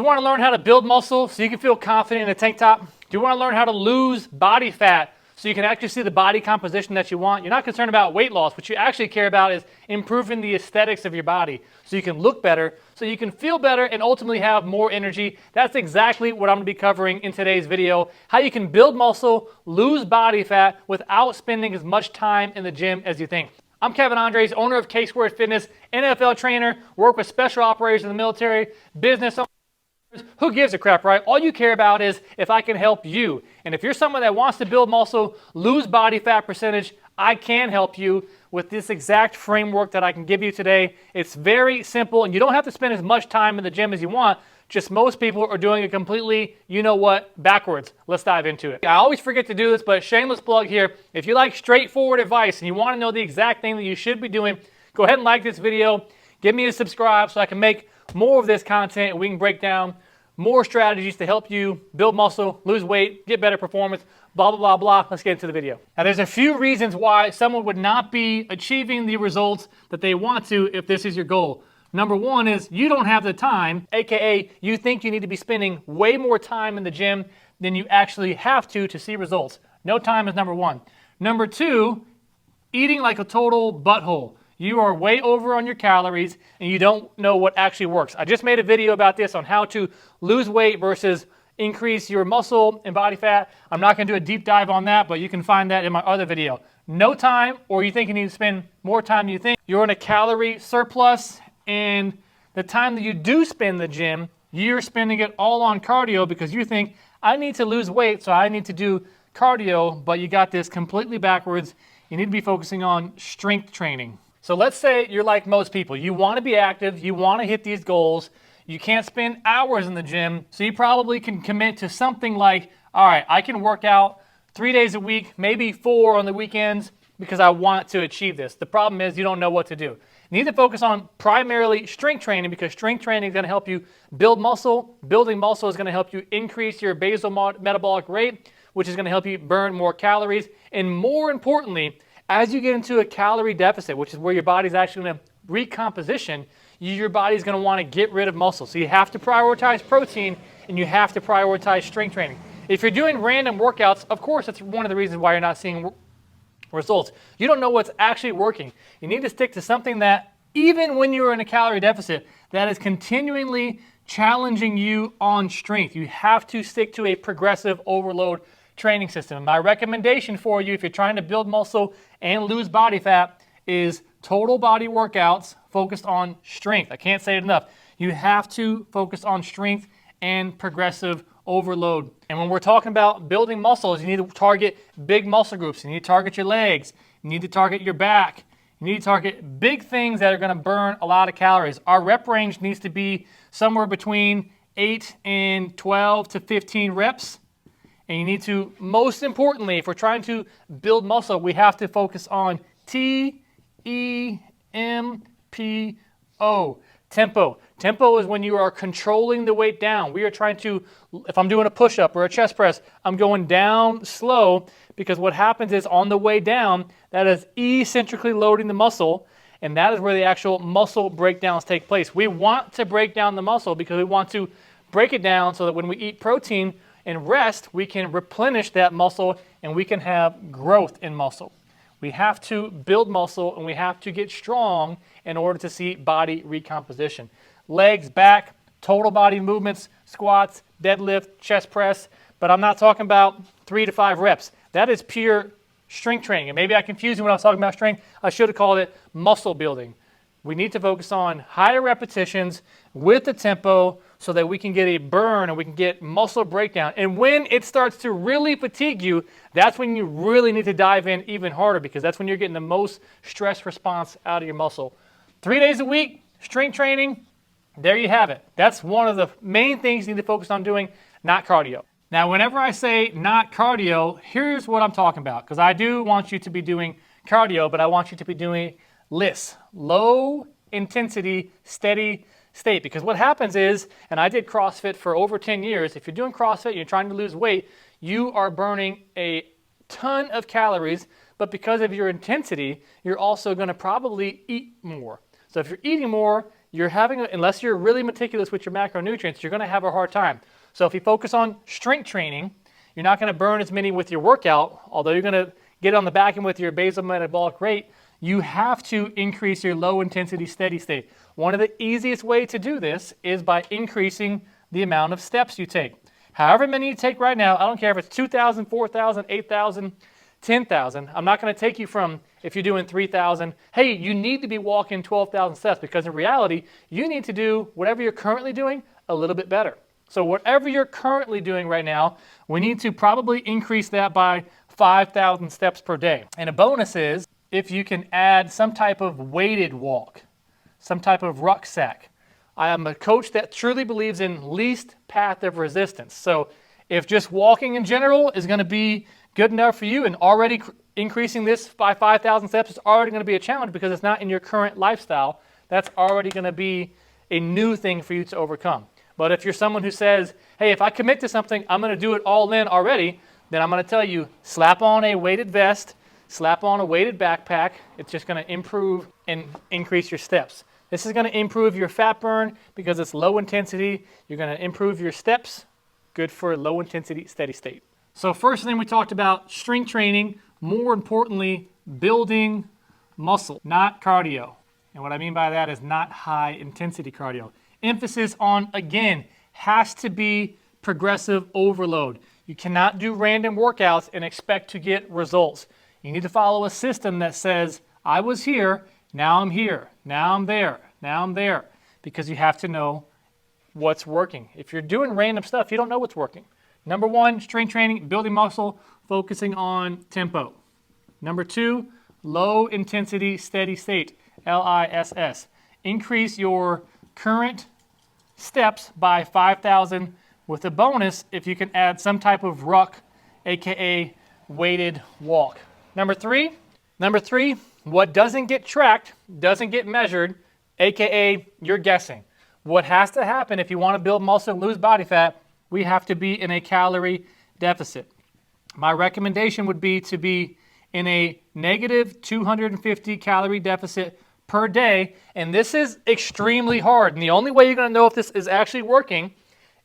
You want to learn how to build muscle so you can feel confident in a tank top? Do you want to learn how to lose body fat so you can actually see the body composition that you want? You're not concerned about weight loss. What you actually care about is improving the aesthetics of your body so you can look better, so you can feel better, and ultimately have more energy. That's exactly what I'm going to be covering in today's video. How you can build muscle, lose body fat without spending as much time in the gym as you think. I'm Kevin Andres, owner of K-Squared Fitness, NFL trainer, work with special operators in the military, business owners. Who gives a crap, right? All you care about is if I can help you. And if you're someone that wants to build muscle, lose body fat percentage, I can help you with this exact framework that I can give you today. It's very simple, and you don't have to spend as much time in the gym as you want. Just most people are doing it completely, you know what, backwards. Let's dive into it. I always forget to do this, but shameless plug here. If you like straightforward advice and you want to know the exact thing that you should be doing, go ahead and like this video. Give me a subscribe so I can make more of this content and we can break down more strategies to help you build muscle, lose weight, get better performance, blah, blah, blah, blah. Let's get into the video. Now, there's a few reasons why someone would not be achieving the results that they want to if this is your goal. Number one is you don't have the time, aka you think you need to be spending way more time in the gym than you actually have to see results. No time is number one. Number two, eating like a total butthole. You are way over on your calories and you don't know what actually works. I just made a video about this on how to lose weight versus increase your muscle and body fat. I'm not going to do a deep dive on that, but you can find that in my other video. No time, or you think you need to spend more time than you think. You're in a calorie surplus, and the time that you do spend in the gym, you're spending it all on cardio because you think, I need to lose weight, so I need to do cardio, but you got this completely backwards. You need to be focusing on strength training. So let's say you're like most people. You want to be active. You want to hit these goals. You can't spend hours in the gym. So you probably can commit to something like, all right, I can work out 3 days a week, maybe 4 on the weekends because I want to achieve this. The problem is you don't know what to do. You need to focus on primarily strength training because strength training is going to help you build muscle. Building muscle is going to help you increase your basal metabolic rate, which is going to help you burn more calories. And more importantly, as you get into a calorie deficit, which is where your body's actually going to recomposition, your body's going to want to get rid of muscle. So you have to prioritize protein and you have to prioritize strength training. If you're doing random workouts, of course, that's one of the reasons why you're not seeing results. You don't know what's actually working. You need to stick to something that, even when you're in a calorie deficit, that is continually challenging you on strength. You have to stick to a progressive overload training system. And my recommendation for you, if you're trying to build muscle and lose body fat, is total body workouts focused on strength. I can't say it enough. You have to focus on strength and progressive overload. And when we're talking about building muscles, you need to target big muscle groups. You need to target your legs. You need to target your back. You need to target big things that are going to burn a lot of calories. Our rep range needs to be somewhere between 8 and 12 to 15 reps. And you need to, most importantly, if we're trying to build muscle, we have to focus on T-E-M-P-O, tempo. Tempo is when you are controlling the weight down. We are trying to, if I'm doing a push-up or a chest press, I'm going down slow because what happens is on the way down, that is eccentrically loading the muscle, and that is where the actual muscle breakdowns take place. We want to break down the muscle because we want to break it down so that when we eat protein and rest, we can replenish that muscle and we can have growth in muscle. We have to build muscle and we have to get strong in order to see body recomposition. Legs, back, total body movements, squats, deadlift, chest press, but I'm not talking about 3 to 5 reps. That is pure strength training. And maybe I confused you when I was talking about strength. I should have called it muscle building. We need to focus on higher repetitions with the tempo so that we can get a burn and we can get muscle breakdown. And when it starts to really fatigue you, that's when you really need to dive in even harder because that's when you're getting the most stress response out of your muscle. 3 days a week, strength training, there you have it. That's one of the main things you need to focus on doing, not cardio. Now, whenever I say not cardio, here's what I'm talking about because I do want you to be doing cardio, but I want you to be doing LISS, low intensity, steady state. Because what happens is, and I did CrossFit for over 10 years, if you're doing CrossFit, you're trying to lose weight, you are burning a ton of calories, but because of your intensity, you're also going to probably eat more. So if you're eating more, unless you're really meticulous with your macronutrients, you're going to have a hard time. So if you focus on strength training, you're not going to burn as many with your workout, although you're going to get on the back end with your basal metabolic rate. You have to increase your low intensity steady state. One of the easiest ways to do this is by increasing the amount of steps you take. However many you take right now, I don't care if it's 2,000, 4,000, 8,000, 10,000. I'm not going to take you from, if you're doing 3,000, hey, you need to be walking 12,000 steps, because in reality, you need to do whatever you're currently doing a little bit better. So whatever you're currently doing right now, we need to probably increase that by 5,000 steps per day. And a bonus is if you can add some type of weighted walk, some type of rucksack. I am a coach that truly believes in least path of resistance. So if just walking in general is going to be good enough for you, and already increasing this by 5,000 steps is already going to be a challenge because it's not in your current lifestyle, that's already going to be a new thing for you to overcome. But if you're someone who says, hey, if I commit to something, I'm going to do it all in already, then I'm going to tell you, slap on a weighted vest, slap on a weighted backpack. It's just going to improve and increase your steps. This is going to improve your fat burn because it's low intensity. You're going to improve your steps, good for low intensity steady state. So first thing we talked about, strength training, more importantly, building muscle, not cardio. And what I mean by that is not high intensity cardio. Emphasis on, again, has to be progressive overload. You cannot do random workouts and expect to get results. You need to follow a system that says, I was here, now I'm here, now I'm there, now I'm there, because you have to know what's working. If you're doing random stuff, you don't know what's working. Number one, strength training, building muscle, focusing on tempo. Number two, low intensity steady state, LISS. Increase your current steps by 5,000 with a bonus if you can add some type of ruck, aka weighted walk. Number three, what doesn't get tracked, doesn't get measured, aka you're guessing. What has to happen if you want to build muscle and lose body fat, we have to be in a calorie deficit. My recommendation would be to be in a negative 250 calorie deficit per day, and this is extremely hard. And the only way you're going to know if this is actually working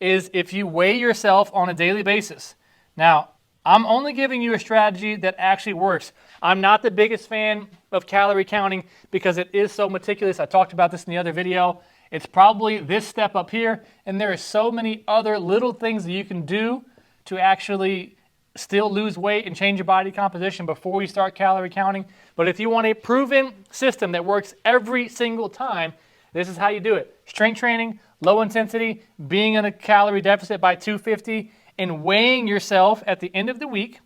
is if you weigh yourself on a daily basis. Now, I'm only giving you a strategy that actually works. I'm not the biggest fan of calorie counting because it is so meticulous. I talked about this in the other video. It's probably this step up here, and there are so many other little things that you can do to actually still lose weight and change your body composition before you start calorie counting. But if you want a proven system that works every single time, this is how you do it. Strength training, low intensity, being in a calorie deficit by 250, and weighing yourself at the end of the week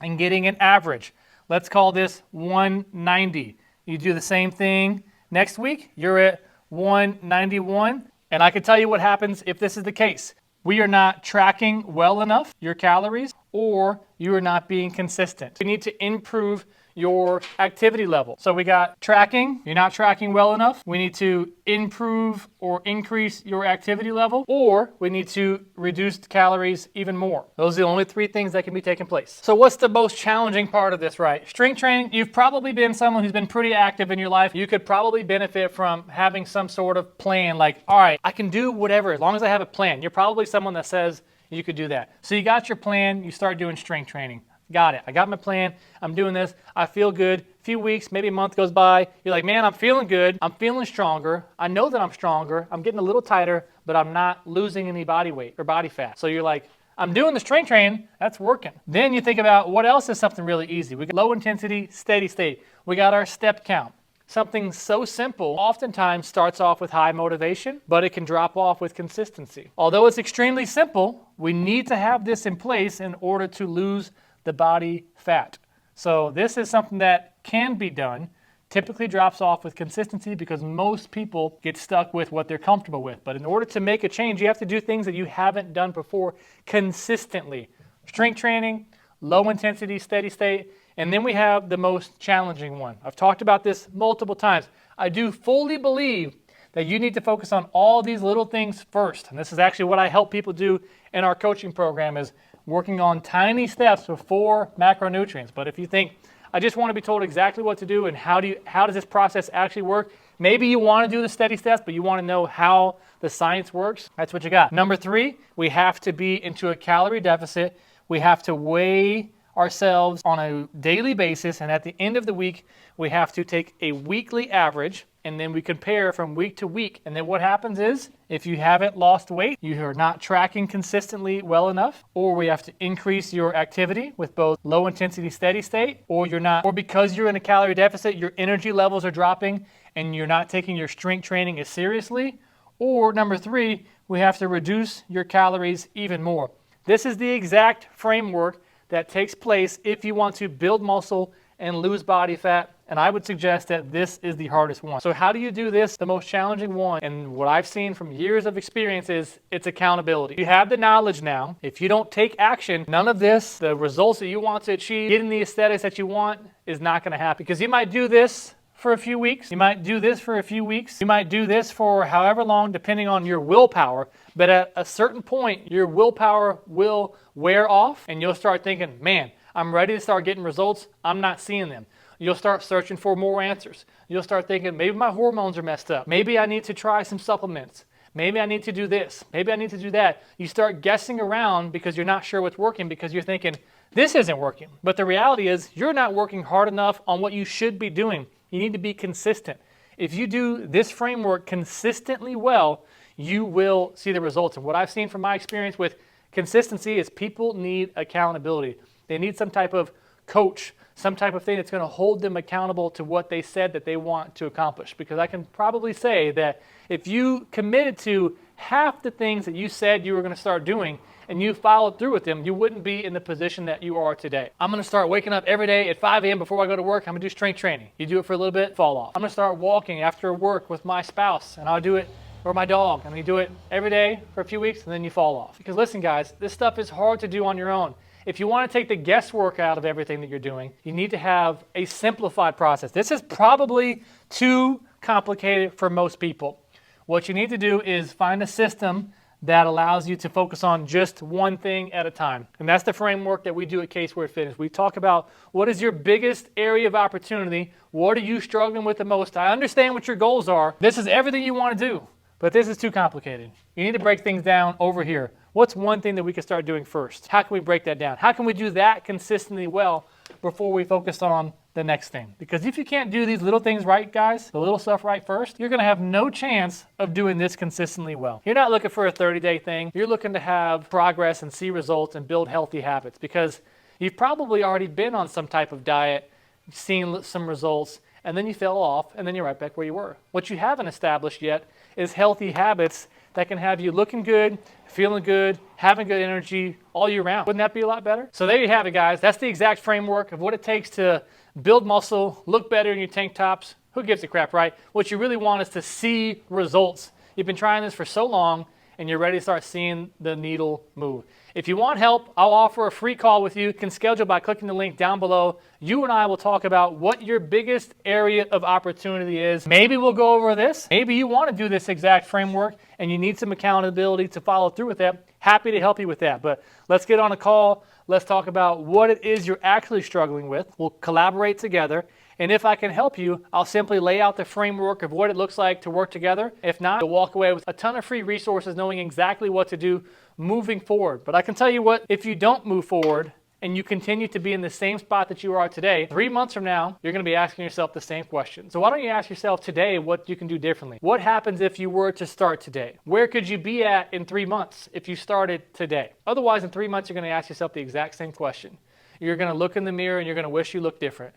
and getting an average. Let's call this 190. You do the same thing next week, you're at 191. And I can tell you what happens if this is the case. We are not tracking well enough your calories, or you are not being consistent. You need to improve your activity level. So we got tracking, you're not tracking well enough. We need to improve or increase your activity level, or we need to reduce the calories even more. Those are the only three things that can be taking place. So what's the most challenging part of this, right? Strength training, you've probably been someone who's been pretty active in your life. You could probably benefit from having some sort of plan, like, all right, I can do whatever as long as I have a plan. You're probably someone that says you could do that. So you got your plan, you start doing strength training. Got it. I got my plan. I'm doing this. I feel good. A few weeks, maybe a month goes by. You're like, man, I'm feeling good. I'm feeling stronger. I know that I'm stronger. I'm getting a little tighter, but I'm not losing any body weight or body fat. So you're like, I'm doing the strength training. That's working. Then you think about what else is something really easy. We got low intensity, steady state. We got our step count. Something so simple oftentimes starts off with high motivation, but it can drop off with consistency. Although it's extremely simple, we need to have this in place in order to lose the body fat. So this is something that can be done, typically drops off with consistency because most people get stuck with what they're comfortable with. But in order to make a change, you have to do things that you haven't done before consistently. Strength training, low intensity, steady state, and then we have the most challenging one. I've talked about this multiple times. I do fully believe that you need to focus on all these little things first. And this is actually what I help people do in our coaching program, is working on tiny steps before macronutrients. But if you think, I just want to be told exactly what to do and how does this process actually work, Maybe you want to do the steady steps, but you want to know how the science works. That's what you got. Number 3, we have to be into a calorie deficit. We have to weigh ourselves on a daily basis, and at the end of the week, we have to take a weekly average, and then we compare from week to week. And then what happens is, if you haven't lost weight, you are not tracking consistently well enough, or we have to increase your activity with both low intensity steady state, or because you're in a calorie deficit, your energy levels are dropping and you're not taking your strength training as seriously. Or number 3, we have to reduce your calories even more. This is the exact framework that takes place if you want to build muscle and lose body fat, and I would suggest that this is the hardest one. So how do you do this? The most challenging one, and what I've seen from years of experience, is it's accountability. You have the knowledge now. If you don't take action, none of this, the results that you want to achieve, getting the aesthetics that you want, is not going to happen. Because you might do this for a few weeks, you might do this for a few weeks, you might do this for however long, depending on your willpower, but at a certain point, your willpower will wear off, and you'll start thinking, man, I'm ready to start getting results, I'm not seeing them. You'll start searching for more answers. You'll start thinking, maybe my hormones are messed up. Maybe I need to try some supplements. Maybe I need to do this. Maybe I need to do that. You start guessing around because you're not sure what's working, because you're thinking, this isn't working. But the reality is, you're not working hard enough on what you should be doing. You need to be consistent. If you do this framework consistently well, you will see the results. And what I've seen from my experience with consistency is people need accountability. They need some type of coach, some type of thing that's going to hold them accountable to what they said that they want to accomplish. Because I can probably say that if you committed to half the things that you said you were going to start doing, and you followed through with them, you wouldn't be in the position that you are today. I'm going to start waking up every day at 5 a.m. before I go to work. I'm going to do strength training. You do it for a little bit, fall off. I'm going to start walking after work with my spouse, and I'll do it, or my dog, and you do it every day for a few weeks, and then you fall off. Because listen, guys, this stuff is hard to do on your own. If you want to take the guesswork out of everything that you're doing, you need to have a simplified process. This is probably too complicated for most people. What you need to do is find a system that allows you to focus on just one thing at a time. And that's the framework that we do at K-Squared Fitness. We talk about what is your biggest area of opportunity, what are you struggling with the most. I understand what your goals are. This is everything you want to do, but this is too complicated. You need to break things down over here. What's one thing that we can start doing first? How can we break that down? How can we do that consistently well before we focus on the next thing? Because if you can't do these little things right, guys, the little stuff right first, you're going to have no chance of doing this consistently well. You're not looking for a 30-day thing. You're looking to have progress and see results and build healthy habits, because you've probably already been on some type of diet, seen some results, and then you fell off, and then you're right back where you were. What you haven't established yet is healthy habits that can have you looking good, feeling good, having good energy all year round. Wouldn't that be a lot better? So there you have it, guys. That's the exact framework of what it takes to build muscle, look better in your tank tops. Who gives a crap, right? What you really want is to see results. You've been trying this for so long, and you're ready to start seeing the needle move. If you want help, I'll offer a free call with you. You can schedule by clicking the link down below. You and I will talk about what your biggest area of opportunity is. Maybe we'll go over this. Maybe you want to do this exact framework and you need some accountability to follow through with that. Happy to help you with that. But let's get on a call. Let's talk about what it is you're actually struggling with. We'll collaborate together. And if I can help you, I'll simply lay out the framework of what it looks like to work together. If not, you'll walk away with a ton of free resources knowing exactly what to do moving forward. But I can tell you what, if you don't move forward and you continue to be in the same spot that you are today, 3 months from now, you're going to be asking yourself the same question. So why don't you ask yourself today what you can do differently? What happens if you were to start today? Where could you be at in 3 months if you started today? Otherwise, in 3 months, you're going to ask yourself the exact same question. You're going to look in the mirror and you're going to wish you looked different.